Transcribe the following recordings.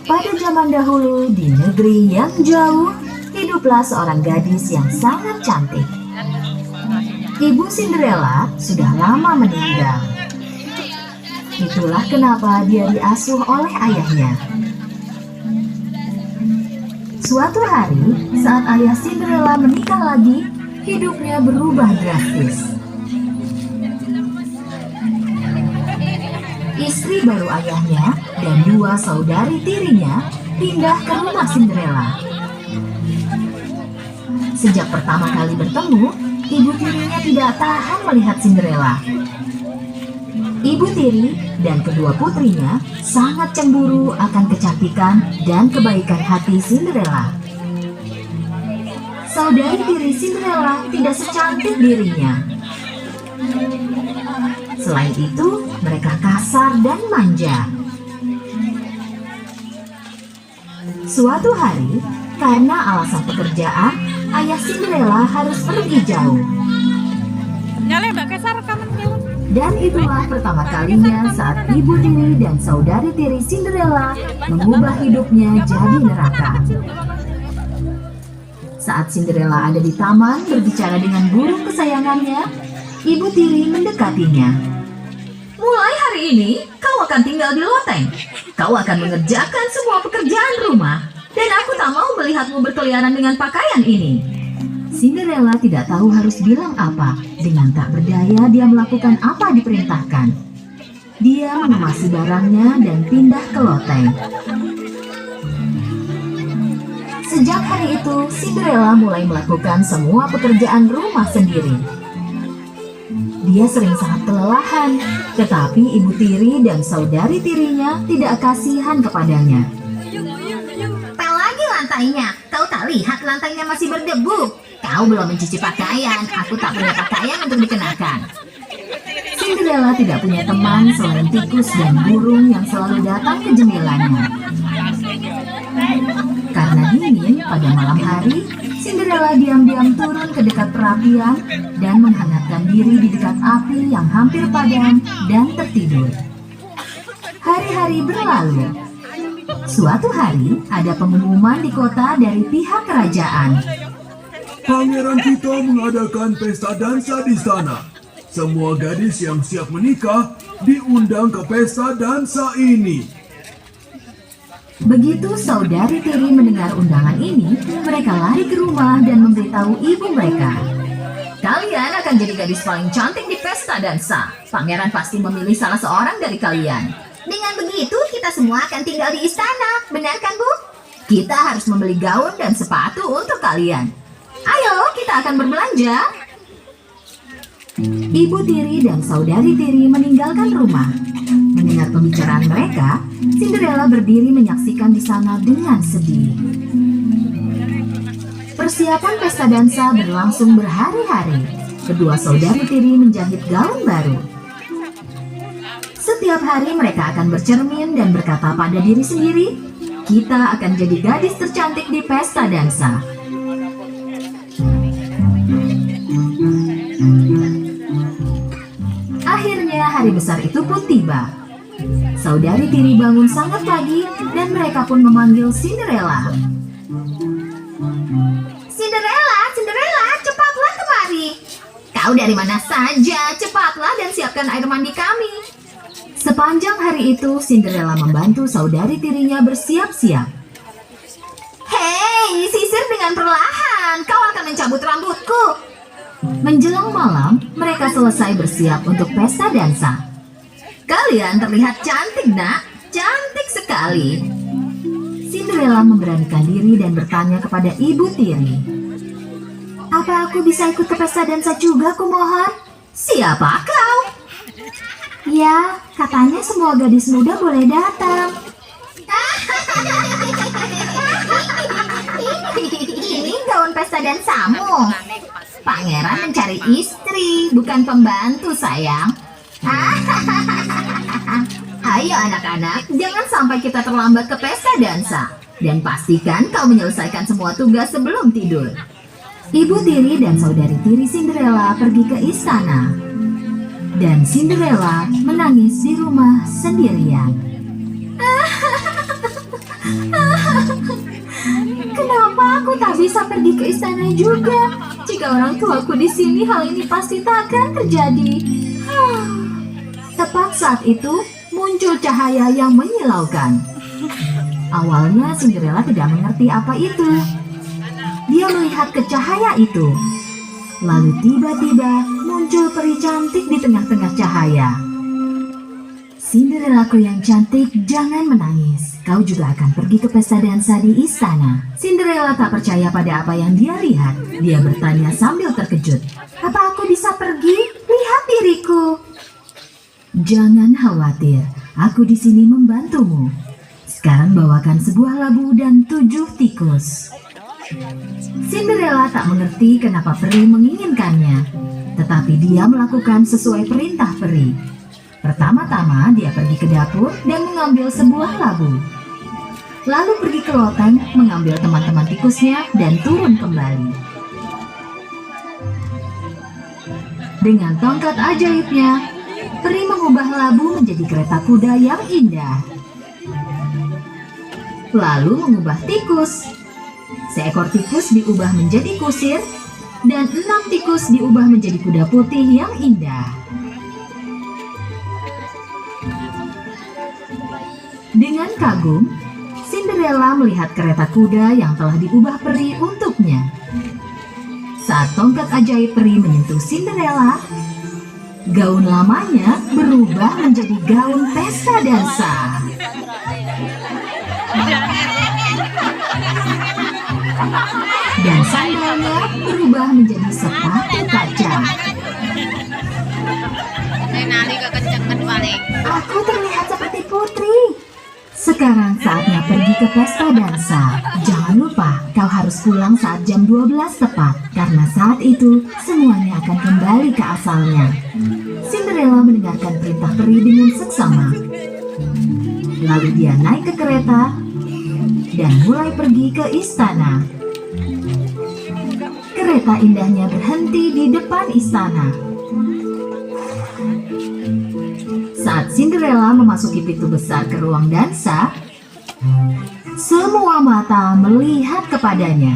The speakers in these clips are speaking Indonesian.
Pada zaman dahulu, di negeri yang jauh, hiduplah seorang gadis yang sangat cantik. Ibu Cinderella sudah lama meninggal. Itulah kenapa dia diasuh oleh ayahnya. Suatu hari, saat ayah Cinderella menikah lagi, hidupnya berubah drastis. Istri baru ayahnya dan dua saudari tirinya pindah ke rumah Cinderella. Sejak pertama kali bertemu, ibu tirinya tidak tahan melihat Cinderella. Ibu tiri dan kedua putrinya sangat cemburu akan kecantikan dan kebaikan hati Cinderella. Saudari tiri Cinderella tidak secantik dirinya. Selain itu, mereka kasar dan manja. Suatu hari, karena alasan pekerjaan, ayah Cinderella harus pergi jauh. Dan itulah pertama kalinya saat ibu tiri dan saudari tiri Cinderella mengubah hidupnya jadi neraka. Saat Cinderella ada di taman berbicara dengan burung kesayangannya, ibu tiri mendekatinya. "Mulai hari ini, kau akan tinggal di loteng. Kau akan mengerjakan semua pekerjaan rumah, dan aku tak mau melihatmu berkeliaran dengan pakaian ini." Cinderella tidak tahu harus bilang apa. Dengan tak berdaya, dia melakukan apa diperintahkan. Dia mengemasi barangnya dan pindah ke loteng. Sejak hari itu, Cinderella mulai melakukan semua pekerjaan rumah sendiri. Dia sering sangat kelelahan, tetapi ibu tiri dan saudari tirinya tidak kasihan kepadanya. "Pel lagi lantainya, kau tak lihat lantainya masih berdebu. Kau belum mencuci pakaian, aku tak punya pakaian untuk dikenakan." Cinderella tidak punya teman selain tikus dan burung yang selalu datang ke jendelanya. Karena dingin pada malam hari, Cinderella diam-diam turun ke dekat perapian dan menghangatkan diri di dekat api yang hampir padam dan tertidur. Hari-hari berlalu. Suatu hari, ada pengumuman di kota dari pihak kerajaan. "Pangeran kita mengadakan pesta dansa di sana. Semua gadis yang siap menikah diundang ke pesta dansa ini." Begitu saudari tiri mendengar undangan ini, mereka lari ke rumah dan memberitahu ibu mereka. "Kalian akan jadi gadis paling cantik di pesta dansa. Pangeran pasti memilih salah seorang dari kalian. Dengan begitu, kita semua akan tinggal di istana. Benar kan, Bu? Kita harus membeli gaun dan sepatu untuk kalian. Ayo, kita akan berbelanja." Ibu tiri dan saudari tiri meninggalkan rumah. Mendengar pembicaraan mereka, Cinderella berdiri menyaksikan di sana dengan sedih. Persiapan pesta dansa berlangsung berhari-hari. Kedua saudari tiri menjahit gaun baru. Setiap hari mereka akan bercermin dan berkata pada diri sendiri, "Kita akan jadi gadis tercantik di pesta dansa." Akhirnya hari besar itu pun tiba. Saudari tiri bangun sangat pagi dan mereka pun memanggil Cinderella. Cinderella, Cinderella, cepatlah kemari. Kau dari mana saja? Cepatlah dan siapkan air mandi kami. Sepanjang hari itu, Cinderella membantu saudari tirinya bersiap-siap. Hei, sisir dengan perlahan. Kau akan mencabut rambutku. Menjelang malam, mereka selesai bersiap untuk pesta dansa. "Kalian terlihat cantik, nak. Cantik sekali." Cinderella memberanikan diri dan bertanya kepada ibu tiri. "Apa aku bisa ikut ke pesta dansa juga, kumohon?" "Siapa kau?" "Ya, katanya semua gadis muda boleh datang." Ini gaun pesta dansamu. Pangeran mencari istri, bukan pembantu, sayang. Ayo anak-anak, jangan sampai kita terlambat ke pesta dansa. Dan pastikan kau menyelesaikan semua tugas sebelum tidur. Ibu tiri dan saudari tiri Cinderella pergi ke istana. dan Cinderella menangis di rumah sendirian. Kenapa aku tak bisa pergi ke istana juga? Jika orang tuaku di sini, hal ini pasti tak akan terjadi. Tepat saat itu, muncul cahaya yang menyilaukan. Awalnya Cinderella tidak mengerti apa itu. Dia melihat ke cahaya itu. Lalu tiba-tiba muncul peri cantik di tengah-tengah cahaya. Cinderellaku yang cantik, jangan menangis. Kau juga akan pergi ke pesta dansa di istana. Cinderella tak percaya pada apa yang dia lihat. Dia bertanya sambil terkejut. Apa aku bisa pergi? Lihat diriku. Jangan khawatir, aku di sini membantumu. Sekarang bawakan sebuah labu dan 7 tikus. Cinderella tak mengerti kenapa peri menginginkannya, tetapi dia melakukan sesuai perintah peri. Pertama-tama dia pergi ke dapur dan mengambil sebuah labu. Lalu pergi ke loteng mengambil teman-teman tikusnya dan turun kembali. Dengan tongkat ajaibnya, peri mengubah labu menjadi kereta kuda yang indah. Lalu mengubah tikus. Seekor tikus diubah menjadi kusir, dan 6 tikus diubah menjadi kuda putih yang indah. Dengan kagum, Cinderella melihat kereta kuda yang telah diubah peri untuknya. Saat tongkat ajaib peri menyentuh Cinderella, gaun lamanya berubah menjadi gaun pesta dansa. Dan sandalnya berubah menjadi sepatu kaca. Aku terlihat seperti putri. Sekarang saatnya pergi ke pesta dansa. Jangan lupa, kau harus pulang saat jam 12 tepat. Karena saat itu, semuanya akan kembali ke asalnya. Cinderella mendengarkan perintah peri dengan seksama. Lalu dia naik ke kereta dan mulai pergi ke istana. Kereta indahnya berhenti di depan istana. Saat Cinderella memasuki pintu besar ke ruang dansa, semua mata melihat kepadanya.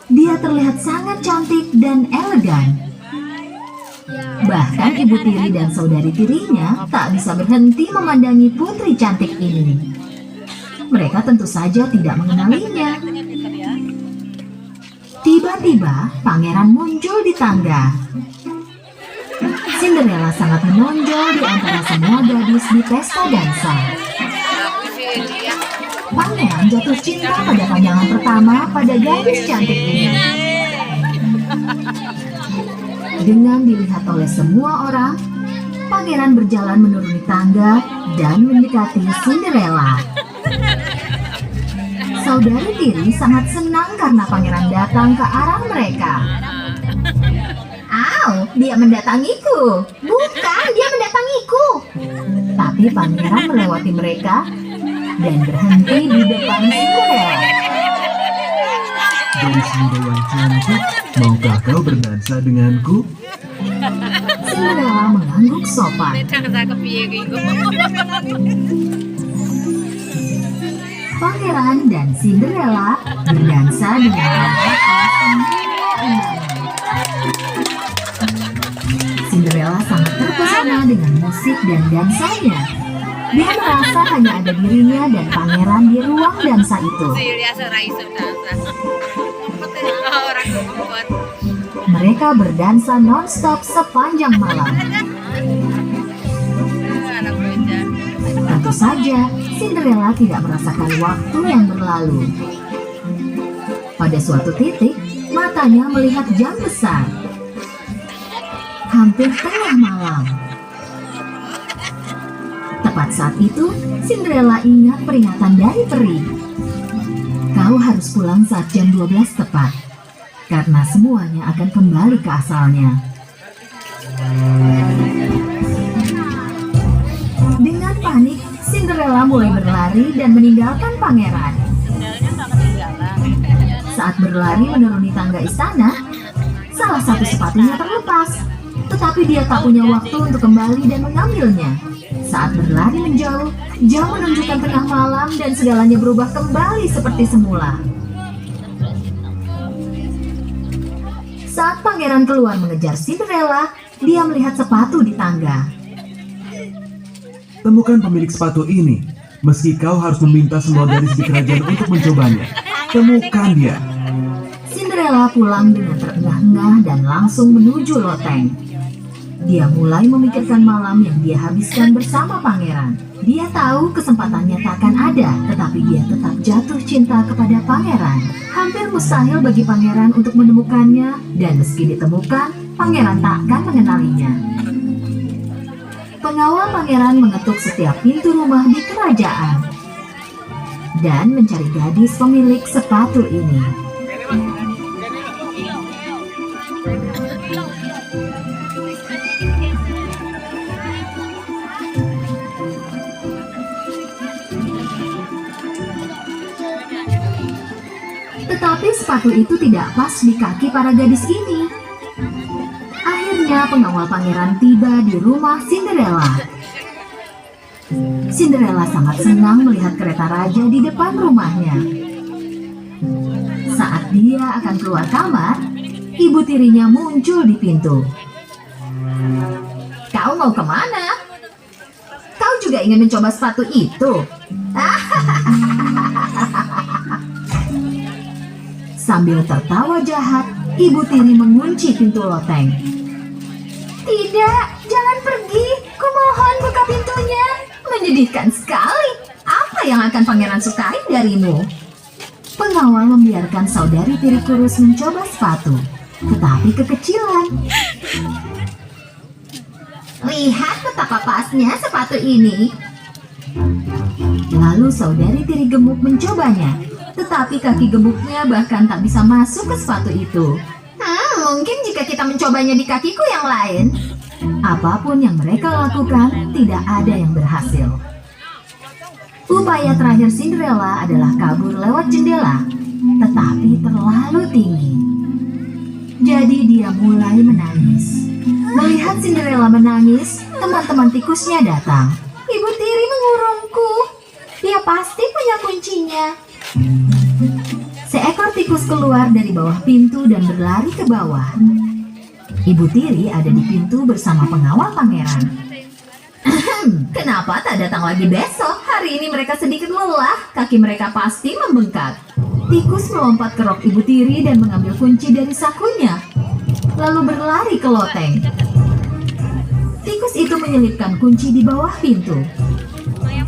Dia terlihat sangat cantik dan elegan. Bahkan ibu tiri dan saudari tirinya tak bisa berhenti memandangi putri cantik ini. Mereka tentu saja tidak mengenalinya. Tiba-tiba, pangeran muncul di tangga. Cinderella sangat menonjol di antara semua gadis di pesta dansa. Pangeran jatuh cinta pada pandangan pertama pada gadis cantik ini. Dengan dilihat oleh semua orang, pangeran berjalan menuruni tangga dan mendekati Cinderella. Saudari tiri sangat senang karena pangeran datang ke arah mereka. Au, dia mendatangiku. Bukan, dia mendatangiku. Tapi pangeran melewati mereka dan berhenti di depan Cinderella. Gadis muda yang cantik, maukah kau berdansa denganku? Cinderella mengangguk sopan. Pangeran dan Cinderella berdansa dengan tampak ala semua undangan. Cinderella sangat terpesona dengan musik dan dansanya. Dia merasa hanya ada dirinya dan pangeran di ruang dansa itu. Mereka berdansa non-stop sepanjang malam. Tentu saja, Cinderella tidak merasakan waktu yang berlalu. Pada suatu titik, matanya melihat jam besar. Hampir tengah malam. Tepat saat itu, Cinderella ingat peringatan dari peri. Kau harus pulang saat jam 12 tepat, karena semuanya akan kembali ke asalnya. Dengan panik, Cinderella mulai berlari dan meninggalkan pangeran. Saat berlari menuruni tangga istana, salah satu sepatunya terlepas. Tetapi dia tak punya waktu untuk kembali dan mengambilnya. Saat berlari menjauh, jam menunjukkan tengah malam dan segalanya berubah kembali seperti semula. Saat pangeran keluar mengejar Cinderella, dia melihat sepatu di tangga. Temukan pemilik sepatu ini. Meski kau harus meminta semua gadis di kerajaan untuk mencobanya, temukan dia. Cinderella pulang dengan terengah-engah dan langsung menuju loteng. Dia mulai memikirkan malam yang dia habiskan bersama pangeran. Dia tahu kesempatannya tak akan ada, tetapi dia tetap jatuh cinta kepada pangeran. Hampir mustahil bagi pangeran untuk menemukannya, dan meski ditemukan, pangeran tak akan mengenalinya. Pengawal pangeran mengetuk setiap pintu rumah di kerajaan dan mencari gadis pemilik sepatu ini. Tetapi sepatu itu tidak pas di kaki para gadis ini. Akhirnya pengawal pangeran tiba di rumah Cinderella. Cinderella sangat senang melihat kereta raja di depan rumahnya. Saat dia akan keluar kamar, ibu tirinya muncul di pintu. Kau mau kemana? Kau juga ingin mencoba sepatu itu? Sambil tertawa jahat, ibu tiri mengunci pintu loteng. Tidak, jangan pergi. Kumohon buka pintunya. Menyedihkan sekali. Apa yang akan pangeran sukai darimu? Pengawal membiarkan saudari tiri kurus mencoba sepatu, tetapi kekecilan. Lihat betapa pasnya sepatu ini. Lalu saudari tiri gemuk mencobanya, tetapi kaki gemuknya bahkan tak bisa masuk ke sepatu itu. Mungkin jika kita mencobanya di kakiku yang lain. Apapun yang mereka lakukan, tidak ada yang berhasil. Upaya terakhir Cinderella adalah kabur lewat jendela, tetapi terlalu tinggi. Jadi dia mulai menangis. Melihat Cinderella menangis, teman-teman tikusnya datang. Ibu tiri mengurungku. Dia pasti punya kuncinya. Seekor tikus keluar dari bawah pintu dan berlari ke bawah. Ibu tiri ada di pintu bersama pengawal pangeran. Kenapa tak datang lagi besok? Hari ini mereka sedikit lelah. Kaki mereka pasti membengkak. Tikus melompat ke rok ibu tiri dan mengambil kunci dari sakunya, lalu berlari ke loteng. Tikus itu menyelipkan kunci di bawah pintu.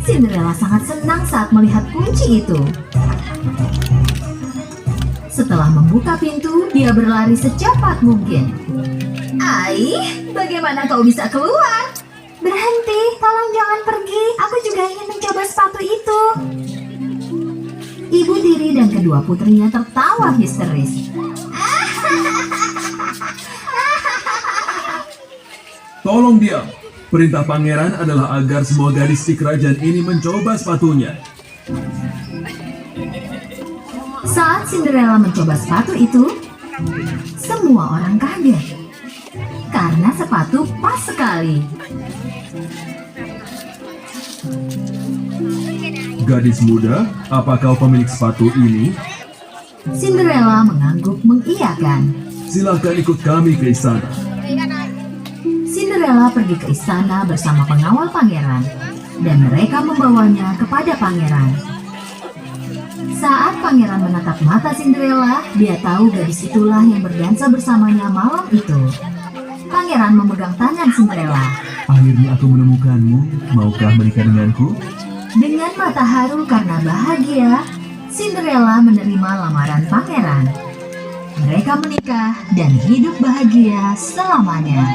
Cinderella sangat senang saat melihat kunci itu. Setelah membuka pintu, dia berlari secepat mungkin. Bagaimana kau bisa keluar? Berhenti, tolong jangan pergi. Aku juga ingin mencoba sepatu itu. Ibu tiri dan kedua putrinya tertawa histeris. Tolong diam. Perintah pangeran adalah agar semua gadis di kerajaan ini mencoba sepatunya. Saat Cinderella mencoba sepatu itu, semua orang kaget karena sepatu pas sekali. Gadis muda, apa kau pemilik sepatu ini? Cinderella mengangguk mengiyakan. Silakan ikut kami ke istana. Cinderella pergi ke istana bersama pengawal pangeran, dan mereka membawanya kepada pangeran. Saat pangeran menatap mata Cinderella, dia tahu gadis itulah yang berdansa bersamanya malam itu. Pangeran memegang tangan Cinderella. Akhirnya aku menemukanmu. Maukah menikah denganku? Dengan mata haru karena bahagia, Cinderella menerima lamaran pangeran. Mereka menikah dan hidup bahagia selamanya.